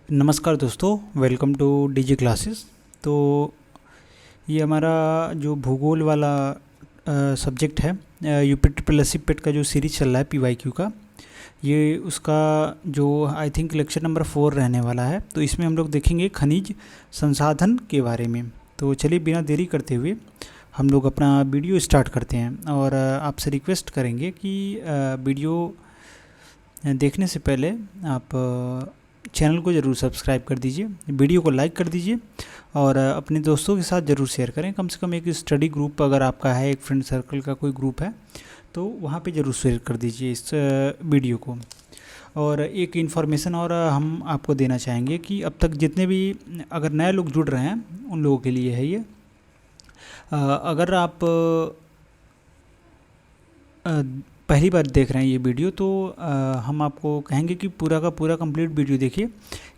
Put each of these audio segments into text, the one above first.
नमस्कार दोस्तों, welcome two DG classes. तो ये हमारा जो भूगोल वाला सब्जेक्ट है, यूपी ट्रिपल एस सी पेट का जो सीरीज चल रहा है पीवाईक्यू का, ये उसका जो आई थिंक लेक्चर नंबर 4 रहने वाला है। तो इसमें हम लोग देखेंगे खनिज संसाधन के बारे में। तो चलिए बिना देरी करते हुए हम लोग अपना वीडियो स्टार्ट करते हैं और आपसे रिक्वेस्ट करेंगे कि वीडियो देखने से पहले आप चैनल को ज़रूर सब्सक्राइब कर दीजिए, वीडियो को लाइक कर दीजिए और अपने दोस्तों के साथ ज़रूर शेयर करें। कम से कम एक स्टडी ग्रुप अगर आपका है, एक फ्रेंड सर्कल का कोई ग्रुप है तो वहाँ पे ज़रूर शेयर कर दीजिए इस वीडियो को। और एक इन्फॉर्मेशन और हम आपको देना चाहेंगे कि अब तक जितने भी अगर नए लोग जुड़ रहे हैं उन लोगों के लिए है ये। अगर आप पहली बार देख रहे हैं ये वीडियो तो हम आपको कहेंगे कि पूरा का पूरा कंप्लीट वीडियो देखिए,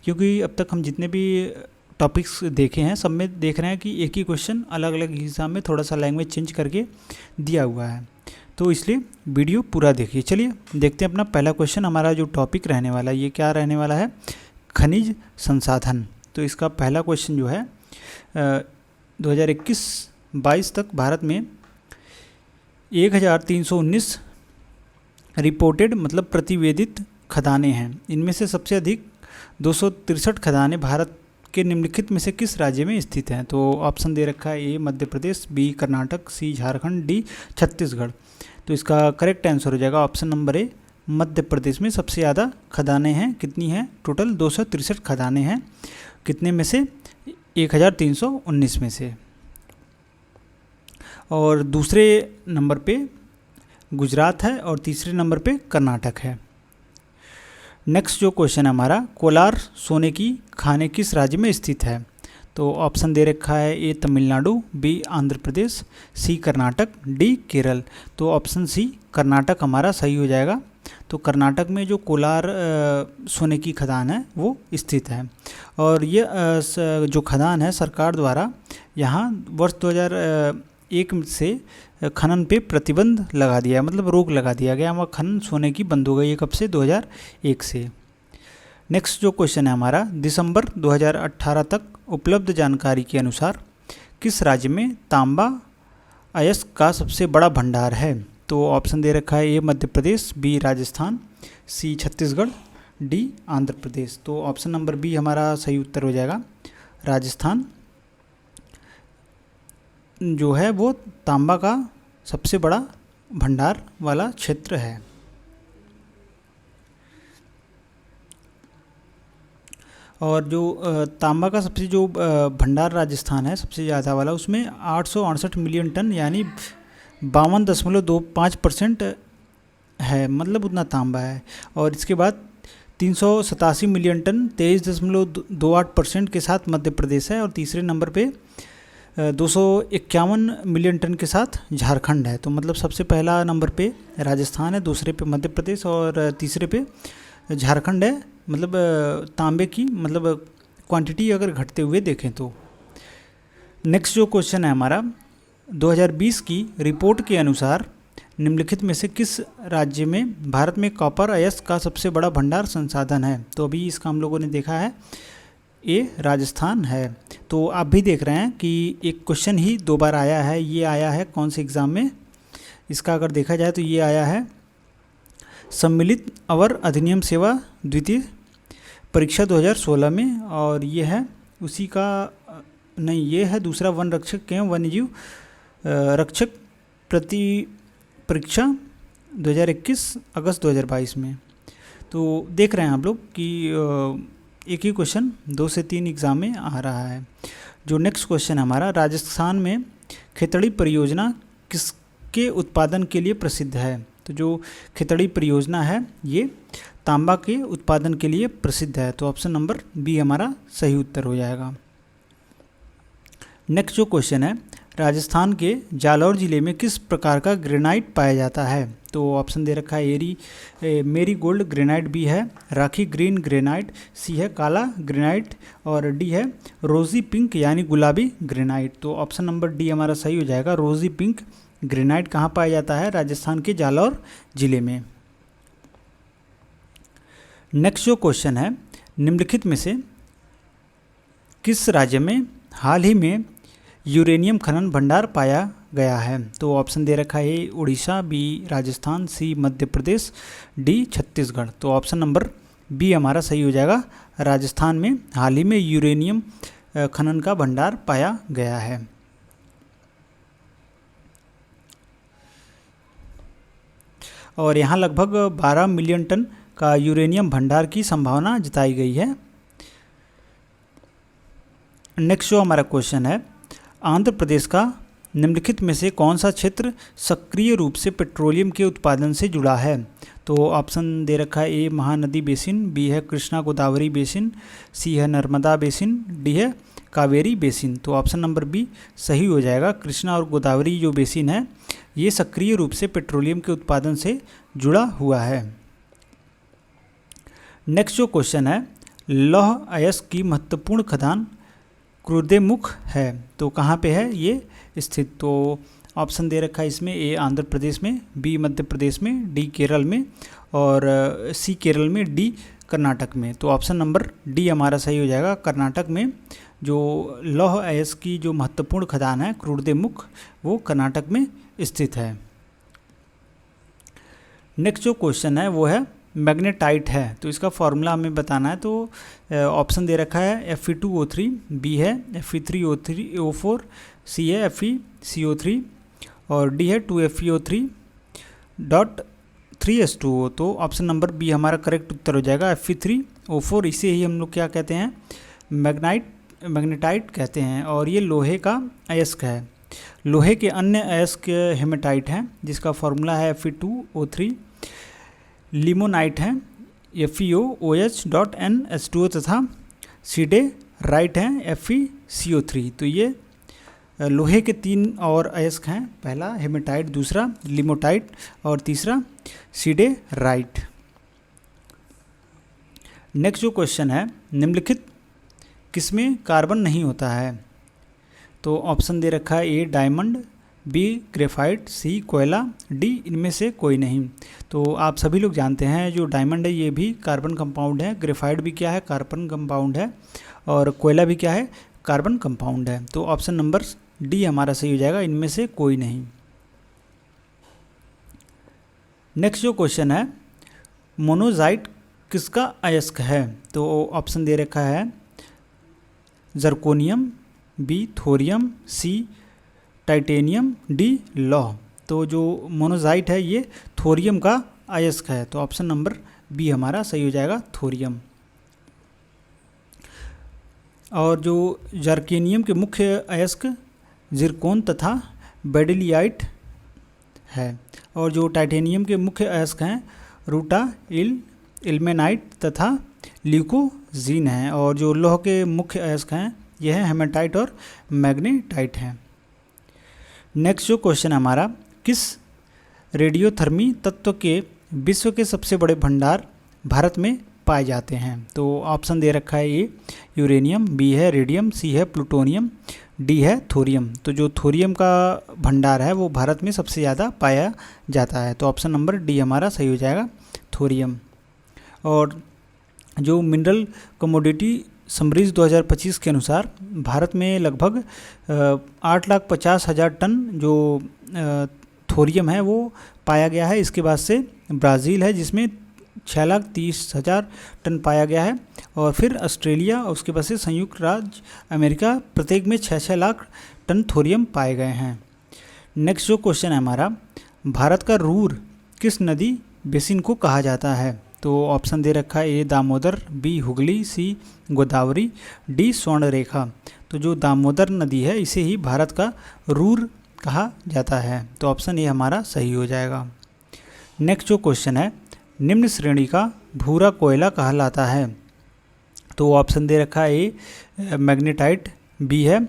क्योंकि अब तक हम जितने भी टॉपिक्स देखे हैं सब में देख रहे हैं कि एक ही क्वेश्चन अलग अलग हिसाब में थोड़ा सा लैंग्वेज चेंज करके दिया हुआ है, तो इसलिए वीडियो पूरा देखिए। चलिए देखते हैं अपना पहला क्वेश्चन। हमारा जो टॉपिक रहने वाला है ये क्या रहने वाला है, खनिज संसाधन। तो इसका पहला क्वेश्चन जो है 2021-22 तक भारत में 1319 रिपोर्टेड मतलब प्रतिवेदित खदानें हैं। इनमें से सबसे अधिक 263 खदानें भारत के निम्नलिखित में से किस राज्य में स्थित हैं। तो ऑप्शन दे रखा है, ए मध्य प्रदेश, बी कर्नाटक, सी झारखंड, डी छत्तीसगढ़। तो इसका करेक्ट आंसर हो जाएगा option number A, Madhya Pradesh में सबसे ज़्यादा खदानें हैं। कितनी हैं? टोटल 263 खदानें हैं। कितने में से? 1319 में से। और दूसरे नंबर पे गुजरात है और तीसरे नंबर पे कर्नाटक है। नेक्स्ट जो क्वेश्चन है हमारा, कोलार सोने की खानें किस राज्य में स्थित है। तो ऑप्शन दे रखा है, ए तमिलनाडु, बी आंध्र प्रदेश, सी कर्नाटक, डी केरल। तो ऑप्शन सी कर्नाटक हमारा सही हो जाएगा। तो कर्नाटक में जो कोलार सोने की खदान है वो स्थित है। और ये जो खदान है सरकार द्वारा यहाँ वर्ष 2001 से खनन पे प्रतिबंध लगा दिया, मतलब रोक लगा दिया गया। वहाँ खनन सोने की बंद हो गई है। कब से? 2001 से। नेक्स्ट जो क्वेश्चन है हमारा, दिसंबर 2018 तक उपलब्ध जानकारी के अनुसार किस राज्य में तांबा अयस्क का सबसे बड़ा भंडार है। तो ऑप्शन दे रखा है, ए मध्य प्रदेश, बी राजस्थान, सी छत्तीसगढ़, डी आंध्र प्रदेश। तो ऑप्शन नंबर बी हमारा सही उत्तर हो जाएगा। राजस्थान जो है वो तांबा का सबसे बड़ा भंडार वाला क्षेत्र है। और जो तांबा का सबसे जो भंडार राजस्थान है सबसे ज़्यादा वाला, उसमें 868 मिलियन टन यानी 52.25% है, मतलब उतना तांबा है। और इसके बाद 387 मिलियन टन 23.28% के साथ मध्य प्रदेश है। और तीसरे नंबर पे 251 मिलियन टन के साथ झारखंड है। तो मतलब सबसे पहला नंबर पे राजस्थान है, दूसरे पे मध्य प्रदेश और तीसरे पे झारखंड है। मतलब तांबे की मतलब क्वांटिटी अगर घटते हुए देखें तो। नेक्स्ट जो क्वेश्चन है हमारा, 2020 की रिपोर्ट के अनुसार निम्नलिखित में से किस राज्य में भारत में कॉपर अयस्क का सबसे बड़ा भंडार संसाधन है। तो अभी इसका हम लोगों ने देखा है, ए राजस्थान है। तो आप भी देख रहे हैं कि एक क्वेश्चन ही 2 बार आया है। ये आया है कौन से एग्ज़ाम में, इसका अगर देखा जाए तो ये आया है सम्मिलित अवर अधिनियम सेवा द्वितीय परीक्षा 2016 में। और ये है उसी का नहीं, ये है दूसरा वन रक्षक एवं वन्यजीव रक्षक प्रति परीक्षा 2021 अगस्त 2022 में। तो देख रहे हैं आप लोग कि एक ही क्वेश्चन 2 से 3 एग्ज़ाम में आ रहा है। जो नेक्स्ट क्वेश्चन हमारा, राजस्थान में खेतड़ी परियोजना किसके उत्पादन के लिए प्रसिद्ध है। तो जो खेतड़ी परियोजना है ये तांबा के उत्पादन के लिए प्रसिद्ध है। तो ऑप्शन नंबर बी हमारा सही उत्तर हो जाएगा। नेक्स्ट जो क्वेश्चन है, राजस्थान के जालौर ज़िले में किस प्रकार का ग्रेनाइट पाया जाता है। तो ऑप्शन दे रखा है, मेरी गोल्ड ग्रेनाइट, बी है राखी ग्रीन ग्रेनाइट, सी है काला ग्रेनाइट और डी है रोज़ी पिंक यानी गुलाबी ग्रेनाइट। तो ऑप्शन नंबर डी हमारा सही हो जाएगा। रोज़ी पिंक ग्रेनाइट कहाँ पाया जाता है? राजस्थान के जालौर ज़िले में। नेक्स्ट जो क्वेश्चन है, निम्नलिखित में से किस राज्य में हाल ही में यूरेनियम खनन भंडार पाया गया है? तो ऑप्शन दे रखा है ए उड़ीसा, बी राजस्थान, सी मध्य प्रदेश, डी छत्तीसगढ़। तो ऑप्शन नंबर बी हमारा सही हो जाएगा। राजस्थान में हाल ही में यूरेनियम खनन का भंडार पाया गया है। और यहाँ लगभग 12 मिलियन टन का यूरेनियम भंडार की संभावना जताई गई है। नेक्स्ट जो हमारा क्वेश्चन है, आंध्र प्रदेश का निम्नलिखित में से कौन सा क्षेत्र सक्रिय रूप से पेट्रोलियम के उत्पादन से जुड़ा है? तो ऑप्शन दे रखा है ए महानदी बेसिन, बी है कृष्णा गोदावरी बेसिन, सी है नर्मदा बेसिन, डी है कावेरी बेसिन। तो ऑप्शन नंबर बी सही हो जाएगा। कृष्णा और गोदावरी जो बेसिन है ये सक्रिय रूप से पेट्रोलियम के उत्पादन से जुड़ा हुआ है। नेक्स्ट जो क्वेश्चन है, लौह अयस्क की महत्वपूर्ण खदान क्रुदेमुख है, तो कहाँ पे है ये स्थित? तो ऑप्शन दे रखा है इसमें ए आंध्र प्रदेश में, बी मध्य प्रदेश में, डी केरल में और सी केरल में, डी कर्नाटक में। तो ऑप्शन नंबर डी हमारा सही हो जाएगा। कर्नाटक में जो लौह अयस्क की जो महत्वपूर्ण खदान है क्रुदेमुख, वो कर्नाटक में स्थित है। नेक्स्ट जो क्वेश्चन है वो है मैग्नेटाइट है, तो इसका फॉर्मूला हमें बताना है। तो ऑप्शन दे रखा है Fe2O3, बी है Fe3O4, सी है FeCO3 और डी है 2FeO3.3H2O। तो ऑप्शन नंबर बी हमारा करेक्ट उत्तर हो जाएगा। Fe3O4 इसे ही हम लोग क्या कहते हैं, मैग्नेटाइट कहते हैं और ये लोहे का अयस्क है। लोहे के अन्य अयस्क हेमेटाइट हैं जिसका फॉर्मूला है Fe2O3, लिमोनाइट है FeOOH.NH2O तथा सीडेराइट हैं FeCO3। तो ये लोहे के 3 और अयस्क हैं, पहला हेमेटाइट, दूसरा लिमोटाइट और तीसरा सीडेराइट। नेक्स्ट जो क्वेश्चन है, निम्नलिखित किसमें कार्बन नहीं होता है? तो ऑप्शन दे रखा है ए डायमंड, बी ग्रेफाइट, सी कोयला, डी इनमें से कोई नहीं। तो आप सभी लोग जानते हैं जो डायमंड है ये भी कार्बन कंपाउंड है, ग्रेफाइट भी क्या है, कार्बन कंपाउंड है और कोयला भी क्या है, कार्बन कंपाउंड है। तो ऑप्शन नंबर डी हमारा सही हो जाएगा, इनमें से कोई नहीं। नेक्स्ट जो क्वेश्चन है, मोनोजाइट किसका अयस्क है? तो ऑप्शन दे रखा है जर्कोनियम, बी थोरियम, सी टाइटेनियम, डी लौह। तो जो मोनोजाइट है ये थोरियम का अयस्क है। तो ऑप्शन नंबर बी हमारा सही हो जाएगा, थोरियम। और जो जर्केनियम के मुख्य अयस्क जिरकोन तथा बेडिलियाइट है और जो टाइटेनियम के मुख्य अयस्क हैं रूटाइल, इल्मेनाइट तथा ल्यूकोजीन है और जो लौह के मुख्य अयस्क हैं यह है हेमेटाइट और मैग्नेटाइट हैं। नेक्स्ट जो क्वेश्चन हमारा, किस रेडियोथर्मी तत्व के विश्व के सबसे बड़े भंडार भारत में पाए जाते हैं? तो ऑप्शन दे रखा है ए यूरेनियम, बी है रेडियम, सी है प्लूटोनियम, डी है थोरियम। तो जो थोरियम का भंडार है वो भारत में सबसे ज़्यादा पाया जाता है। तो ऑप्शन नंबर डी हमारा सही हो जाएगा, थोरियम। और जो मिनरल कमोडिटी समरीज 2025 के अनुसार भारत में लगभग 8,50,000 टन जो थोरियम है वो पाया गया है। इसके बाद से ब्राज़ील है जिसमें 6,30,000 टन पाया गया है और फिर ऑस्ट्रेलिया और उसके बाद से संयुक्त राज्य अमेरिका, प्रत्येक में 6-6 लाख टन थोरियम पाए गए हैं। नेक्स्ट जो क्वेश्चन है हमारा, भारत का रूर किस नदी बेसिन को कहा जाता है? तो ऑप्शन दे रखा है ए दामोदर, बी हुगली, सी गोदावरी, डी स्वर्णरेखा। तो जो दामोदर नदी है इसे ही भारत का रूर कहा जाता है। तो ऑप्शन ए हमारा सही हो जाएगा। नेक्स्ट जो क्वेश्चन है, निम्न श्रेणी का भूरा कोयला कहलाता है? तो ऑप्शन दे रखा है ए मैग्नेटाइट, बी है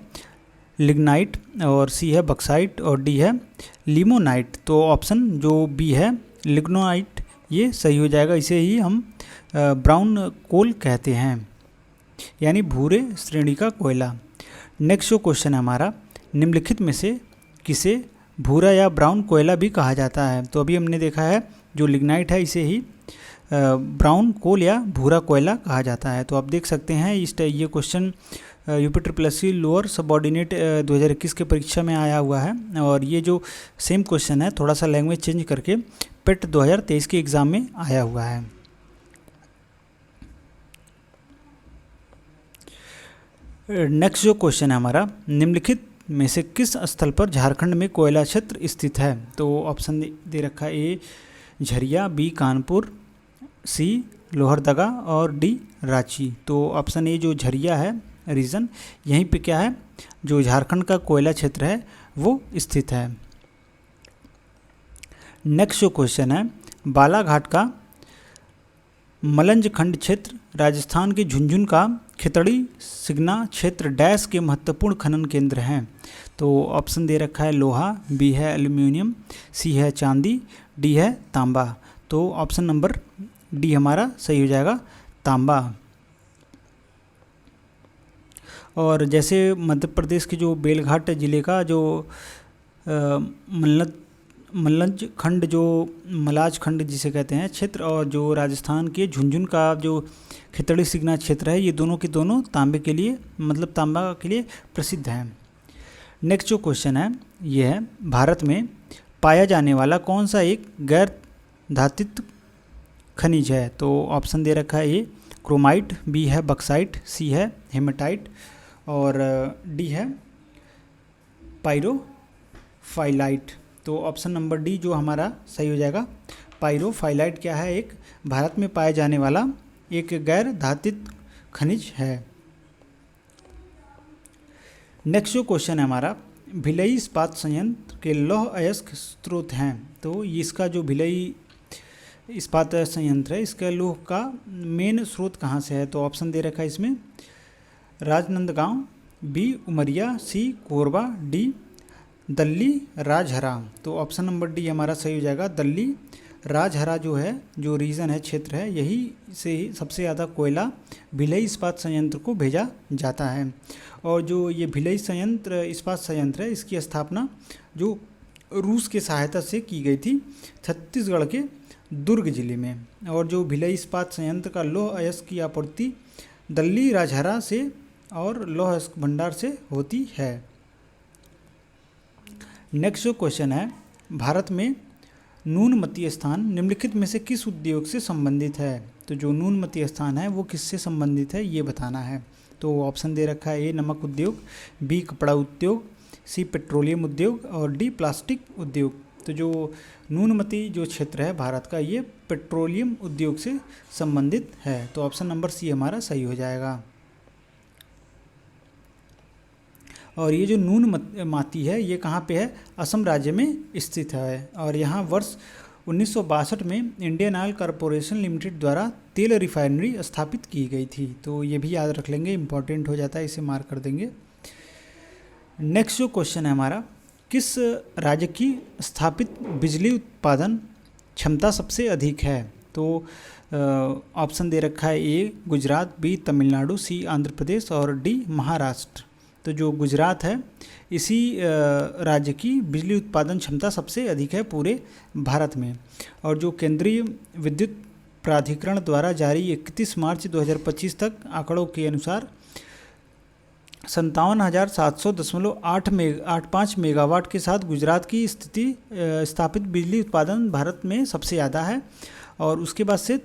लिग्नाइट और सी है बक्साइट और डी है लिमोनाइट। तो ऑप्शन जो बी है लिग्नाइट ये सही हो जाएगा। इसे ही हम ब्राउन कोल कहते हैं, यानी भूरे श्रेणी का कोयला। नेक्स्ट जो क्वेश्चन है हमारा, निम्नलिखित में से किसे भूरा या ब्राउन कोयला भी कहा जाता है? तो अभी हमने देखा है जो लिग्नाइट है इसे ही ब्राउन कोल या भूरा कोयला कहा जाता है। तो आप देख सकते हैं ये क्वेश्चन UPSSC लोअर सबऑर्डिनेट 2021 के परीक्षा में आया हुआ है। और ये जो सेम क्वेश्चन है थोड़ा सा लैंग्वेज चेंज करके पेट 2023 के एग्ज़ाम में आया हुआ है। नेक्स्ट जो क्वेश्चन है हमारा, निम्नलिखित में से किस स्थल पर झारखंड में कोयला क्षेत्र स्थित है? तो ऑप्शन दे रखा है ए झरिया, बी कानपुर, सी लोहरदगा और डी रांची। तो ऑप्शन ए जो झरिया है रीजन, यहीं पे क्या है जो झारखंड का कोयला क्षेत्र है वो स्थित है। नेक्स्ट जो क्वेश्चन है, बालाघाट का मलंज खंड क्षेत्र राजस्थान के झुंझुनू का खितड़ी सिगना क्षेत्र डैश के महत्वपूर्ण खनन केंद्र हैं। तो ऑप्शन दे रखा है लोहा, बी है एल्यूमिनियम, सी है चांदी, डी है तांबा। तो ऑप्शन नंबर डी हमारा सही हो जाएगा, तांबा। और जैसे मध्य प्रदेश के जो बेलघाट जिले का जो मलंज खंड, जो मलाज खंड जिसे कहते हैं क्षेत्र, और जो राजस्थान के झुंझुनू का जो खितड़ी सिगना क्षेत्र है, ये दोनों के दोनों तांबे के लिए मतलब तांबा के लिए प्रसिद्ध हैं। नेक्स्ट जो क्वेश्चन है ये है, भारत में पाया जाने वाला कौन सा एक गैर धात्विक खनिज है? तो ऑप्शन दे रखा है ए क्रोमाइट, बी है बक्साइट, सी है हेमेटाइट और डी है पायरोफाइलाइट। तो ऑप्शन नंबर डी जो हमारा सही हो जाएगा, पायरोफाइलाइट क्या है, एक भारत में पाया जाने वाला एक गैर धात्विक खनिज है। नेक्स्ट जो क्वेश्चन है हमारा, भिलई इस्पात संयंत्र के लौह अयस्क स्रोत हैं। तो इसका जो भिलई इस्पात संयंत्र है, इसका लौह का मेन स्रोत कहाँ से है? तो ऑप्शन दे रखा है इसमें राजनांदगांव, बी उमरिया, सी कोरबा, डी दल्ली राजहरा। तो ऑप्शन नंबर डी हमारा सही हो जाएगा, दल्ली राजहरा जो है, जो रीजन है, क्षेत्र है, यही से ही सबसे ज़्यादा कोयला भिलई इस्पात संयंत्र को भेजा जाता है। और जो ये भिलई संयंत्र इस्पात संयंत्र है, इसकी स्थापना जो रूस के सहायता से की गई थी छत्तीसगढ़ के दुर्ग जिले में। और जो भिलई इस्पात संयंत्र का लौह अयस्क की आपूर्ति दल्ली राजहरा से और लौह अयस्क भंडार से होती है। नेक्स्ट जो क्वेश्चन है, भारत में नूनमती स्थान निम्नलिखित में से किस उद्योग से संबंधित है? तो जो नूनमती स्थान है वो किससे संबंधित है ये बताना है। तो ऑप्शन दे रखा है ए नमक उद्योग, बी कपड़ा उद्योग, सी पेट्रोलियम उद्योग और डी प्लास्टिक उद्योग। तो जो नूनमती जो क्षेत्र है भारत का, ये पेट्रोलियम उद्योग से संबंधित है। तो ऑप्शन नंबर सी हमारा सही हो जाएगा। और ये जो नूनमाती है ये कहाँ पे है? असम राज्य में स्थित है। और यहाँ वर्ष 1962 में इंडियन ऑयल कॉरपोरेशन लिमिटेड द्वारा तेल रिफाइनरी स्थापित की गई थी। तो ये भी याद रख लेंगे, इंपॉर्टेंट हो जाता है, इसे मार्क कर देंगे। नेक्स्ट जो क्वेश्चन है हमारा, किस राज्य की स्थापित बिजली उत्पादन क्षमता सबसे अधिक है? तो ऑप्शन दे रखा है ए गुजरात, बी तमिलनाडु, सी आंध्र प्रदेश और डी महाराष्ट्र। तो जो गुजरात है, इसी राज्य की बिजली उत्पादन क्षमता सबसे अधिक है पूरे भारत में। और जो केंद्रीय विद्युत प्राधिकरण द्वारा जारी 31 मार्च 2025 तक आंकड़ों के अनुसार 57,700.85 मेगावाट के साथ गुजरात की स्थापित बिजली उत्पादन भारत में सबसे ज़्यादा है। और उसके बाद से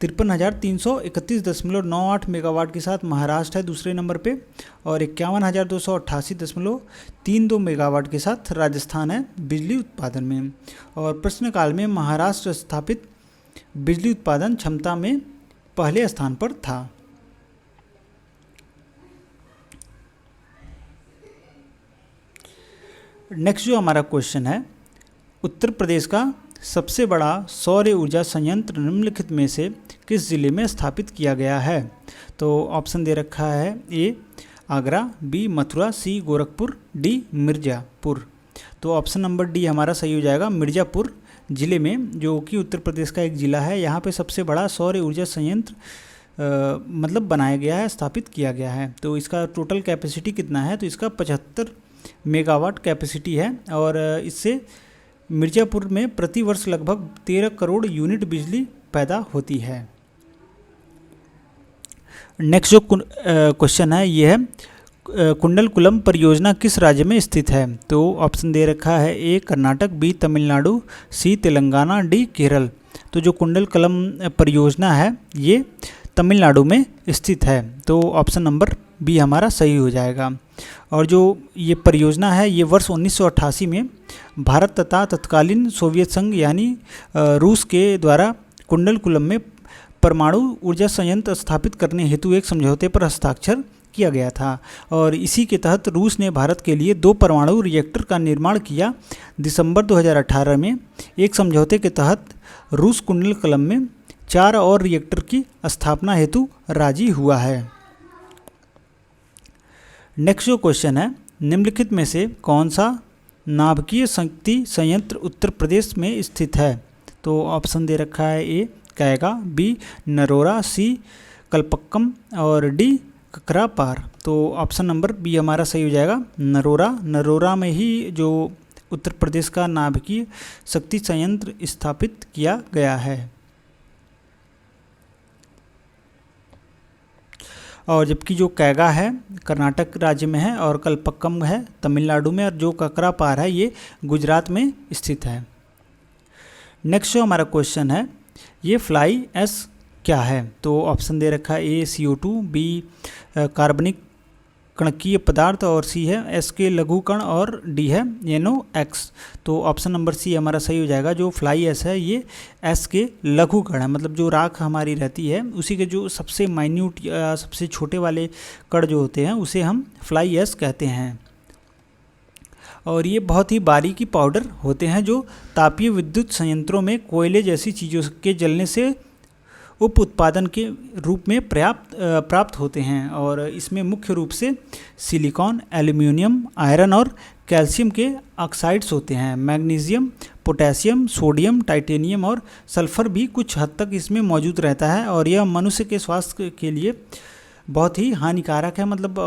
53,331.98 मेगावाट के साथ महाराष्ट्र है दूसरे नंबर पे, और 51,288.32 मेगावाट के साथ राजस्थान है बिजली उत्पादन में। और प्रश्नकाल में महाराष्ट्र स्थापित बिजली उत्पादन क्षमता में पहले स्थान पर था। नेक्स्ट जो हमारा क्वेश्चन है, उत्तर प्रदेश का सबसे बड़ा सौर ऊर्जा संयंत्र निम्नलिखित में से किस जिले में स्थापित किया गया है? तो ऑप्शन दे रखा है ए आगरा, बी मथुरा, सी गोरखपुर, डी मिर्ज़ापुर। तो ऑप्शन नंबर डी हमारा सही हो जाएगा, मिर्ज़ापुर ज़िले में, जो कि उत्तर प्रदेश का एक ज़िला है। यहाँ पे सबसे बड़ा सौर ऊर्जा संयंत्र मतलब बनाया गया है, स्थापित किया गया है। तो इसका टोटल कैपेसिटी कितना है? तो इसका 75 मेगावाट कैपेसिटी है। और इससे मिर्ज़ापुर में प्रति वर्ष लगभग 13 करोड़ यूनिट बिजली पैदा होती है। नेक्स्ट जो क्वेश्चन है ये है कुंडलकुलम परियोजना किस राज्य में स्थित है। तो ऑप्शन दे रखा है ए कर्नाटक, बी तमिलनाडु, सी तेलंगाना, डी केरल। तो जो कुंडलकुलम परियोजना है ये तमिलनाडु में स्थित है, तो ऑप्शन नंबर बी हमारा सही हो जाएगा। और जो ये परियोजना है ये वर्ष 1988 में भारत तथा तत्कालीन सोवियत संघ यानी रूस के द्वारा कुंडलकुलम में परमाणु ऊर्जा संयंत्र स्थापित करने हेतु एक समझौते पर हस्ताक्षर किया गया था। और इसी के तहत रूस ने भारत के लिए 2 परमाणु रिएक्टर का निर्माण किया। दिसंबर 2018 में एक समझौते के तहत रूस कुंडलकुलम में 4 और रिएक्टर की स्थापना हेतु राजी हुआ है। नेक्स्ट जो क्वेश्चन है, निम्नलिखित में से कौन सा नाभिकीय शक्ति संयंत्र उत्तर प्रदेश में स्थित है। तो ऑप्शन दे रखा है ए कैगा, बी नरोरा, सी कल्पक्कम और डी ककरापार। तो ऑप्शन नंबर बी हमारा सही हो जाएगा, नरोरा में ही जो उत्तर प्रदेश का नाभिकीय शक्ति संयंत्र स्थापित किया गया है। और जबकि जो कैगा है कर्नाटक राज्य में है और कल्पक्कम है तमिलनाडु में, और जो ककरापार है ये गुजरात में स्थित है। नेक्स्ट जो हमारा क्वेश्चन है ये फ्लाई एस क्या है। तो ऑप्शन दे रखा है ए CO2, बी कार्बनिक कणकीय पदार्थ और सी है एस के लघु कण और डी है NOx। तो ऑप्शन नंबर सी हमारा सही हो जाएगा। जो फ्लाई एस है ये एस के लघु कण है, मतलब जो राख हमारी रहती है उसी के जो सबसे माइन्यूट या सबसे छोटे वाले कण जो होते हैं उसे हम फ्लाई एस कहते हैं। और ये बहुत ही बारीकी पाउडर होते हैं जो तापीय विद्युत संयंत्रों में कोयले जैसी चीज़ों के जलने से उप उत्पादन के रूप में प्राप्त होते हैं। और इसमें मुख्य रूप से सिलिकॉन, एल्यूमिनियम, आयरन और कैल्शियम के ऑक्साइड्स होते हैं। मैग्नीशियम, पोटेशियम, सोडियम, टाइटेनियम और सल्फर भी कुछ हद तक इसमें मौजूद रहता है। और यह मनुष्य के स्वास्थ्य के लिए बहुत ही हानिकारक है, मतलब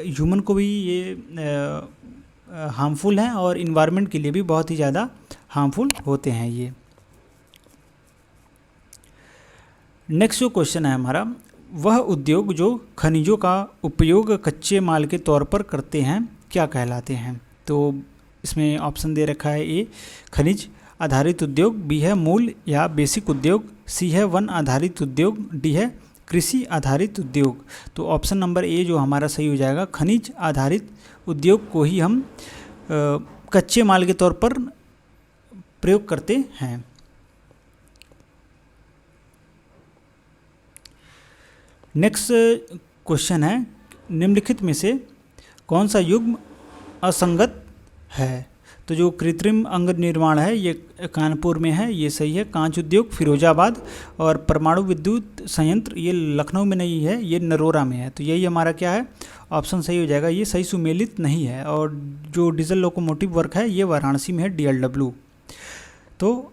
ह्यूमन को भी ये हार्मफुल है और इन्वायरमेंट के लिए भी बहुत ही ज़्यादा हार्मफुल होते हैं ये। नेक्स्ट जो क्वेश्चन है हमारा, वह उद्योग जो खनिजों का उपयोग कच्चे माल के तौर पर करते हैं क्या कहलाते हैं। तो इसमें ऑप्शन दे रखा है ए खनिज आधारित उद्योग, बी है मूल या बेसिक उद्योग, सी है वन आधारित उद्योग, डी है कृषि आधारित उद्योग। तो ऑप्शन नंबर ए जो हमारा सही हो जाएगा, खनिज आधारित उद्योग को ही हम कच्चे माल के तौर पर प्रयोग करते हैं। नेक्स्ट क्वेश्चन है, निम्नलिखित में से कौन सा युग्म असंगत है। तो जो कृत्रिम अंग निर्माण है ये कानपुर में है, ये सही है। कांच उद्योग फिरोजाबाद, और परमाणु विद्युत संयंत्र ये लखनऊ में नहीं है, ये नरोरा में है। तो यही हमारा क्या है, ऑप्शन सही हो जाएगा। ये सही सुमेलित नहीं है। और जो डीजल लोकोमोटिव वर्क है ये वाराणसी में है, DLW। तो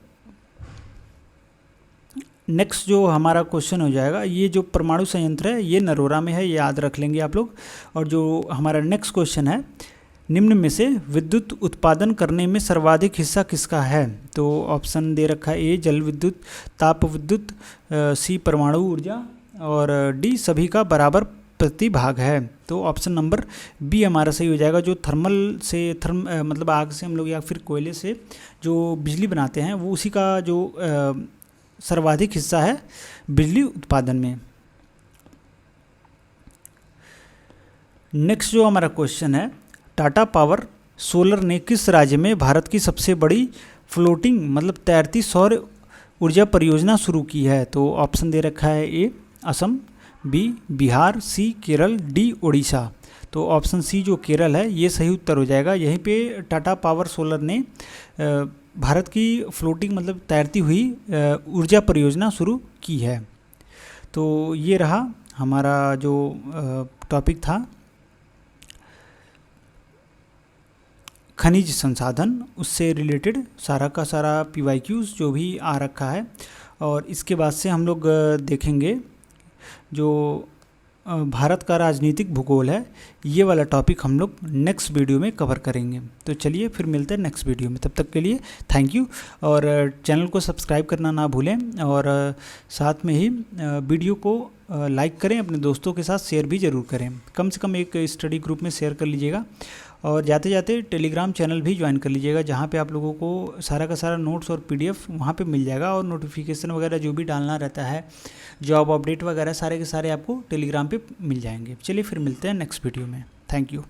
नेक्स्ट जो हमारा क्वेश्चन हो जाएगा, ये जो परमाणु संयंत्र है ये नरोरा में है, ये याद रख लेंगे आप लोग। और जो हमारा नेक्स्ट क्वेश्चन है, निम्न में से विद्युत उत्पादन करने में सर्वाधिक हिस्सा किसका है। तो ऑप्शन दे रखा है ए जल विद्युत, ताप विद्युत, सी परमाणु ऊर्जा और डी सभी का बराबर प्रतिभाग है। तो ऑप्शन नंबर बी हमारा सही हो जाएगा। जो थर्मल से मतलब आग से हम लोग या फिर कोयले से जो बिजली बनाते हैं वो उसी का जो सर्वाधिक हिस्सा है बिजली उत्पादन में। नेक्स्ट जो हमारा क्वेश्चन है, टाटा पावर सोलर ने किस राज्य में भारत की सबसे बड़ी फ्लोटिंग मतलब तैरती सौर ऊर्जा परियोजना शुरू की है। तो ऑप्शन दे रखा है ए असम, बी बिहार, सी केरल, डी उड़ीसा। तो ऑप्शन सी जो केरल है ये सही उत्तर हो जाएगा। यहीं पे टाटा पावर सोलर ने भारत की फ्लोटिंग मतलब तैरती हुई ऊर्जा परियोजना शुरू की है। तो ये रहा हमारा जो टॉपिक था खनिज संसाधन, उससे रिलेटेड सारा का सारा PYQs जो भी आ रखा है। और इसके बाद से हम लोग देखेंगे जो भारत का राजनीतिक भूगोल है, ये वाला टॉपिक हम लोग नेक्स्ट वीडियो में कवर करेंगे। तो चलिए फिर मिलते हैं नेक्स्ट वीडियो में, तब तक के लिए थैंक यू। और चैनल को सब्सक्राइब करना ना भूलें, और साथ में ही वीडियो को लाइक करें, अपने दोस्तों के साथ शेयर भी ज़रूर करें, कम से कम एक स्टडी ग्रुप में शेयर कर लीजिएगा। और जाते जाते टेलीग्राम चैनल भी ज्वाइन कर लीजिएगा, जहाँ पे आप लोगों को सारा का सारा नोट्स और पीडीएफ वहाँ पे मिल जाएगा, और नोटिफिकेशन वगैरह जो भी डालना रहता है, जॉब अपडेट वगैरह सारे के सारे आपको टेलीग्राम पे मिल जाएंगे। चलिए फिर मिलते हैं नेक्स्ट वीडियो में, थैंक यू।